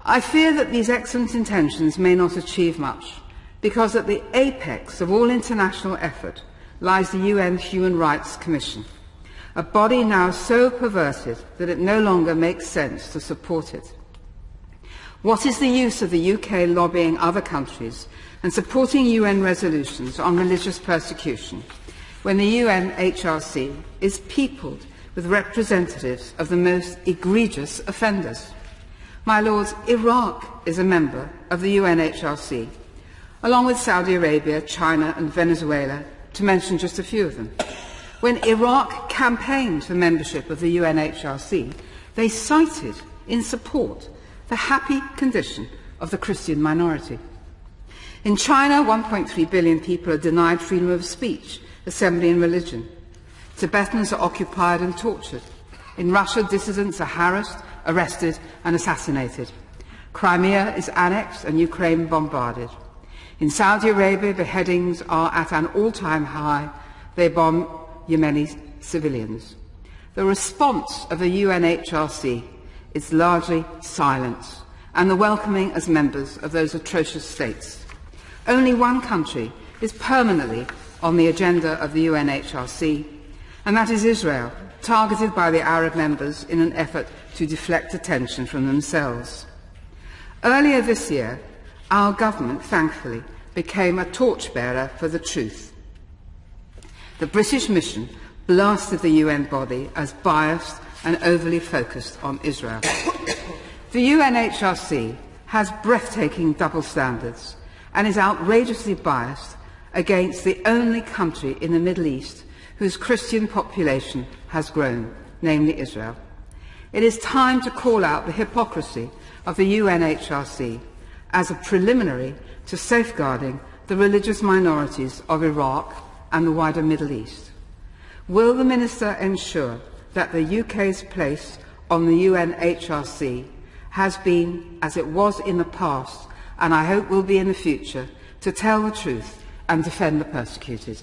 I fear that these excellent intentions may not achieve much, because at the apex of all international effort lies the UN Human Rights Commission, a body now so perverted that it no longer makes sense to support it. What is the use of the UK lobbying other countries and supporting UN resolutions on religious persecution when the UNHRC is peopled with representatives of the most egregious offenders? My Lords, Iraq is a member of the UNHRC, along with Saudi Arabia, China and Venezuela, to mention just a few of them. When Iraq campaigned for membership of the UNHRC, they cited in support the happy condition of the Christian minority. In China, 1.3 billion people are denied freedom of speech, assembly and religion. Tibetans are occupied and tortured. In Russia, dissidents are harassed, arrested and assassinated. Crimea is annexed and Ukraine bombarded. In Saudi Arabia, beheadings are at an all-time high. They bomb Yemeni civilians. The response of the UNHRC is largely silence and the welcoming as members of those atrocious states. Only one country is permanently on the agenda of the UNHRC, and that is Israel, targeted by the Arab members in an effort to deflect attention from themselves. Earlier this year, our government, thankfully, became a torchbearer for the truth. The British mission blasted the UN body as biased and overly focused on Israel. The UNHRC has breathtaking double standards and is outrageously biased against the only country in the Middle East whose Christian population has grown, namely Israel. It is time to call out the hypocrisy of the UNHRC as a preliminary to safeguarding the religious minorities of Iraq and the wider Middle East. Will the Minister ensure that the UK's place on the UNHRC has been, as it was in the past, and I hope will be in the future, to tell the truth and defend the persecuted?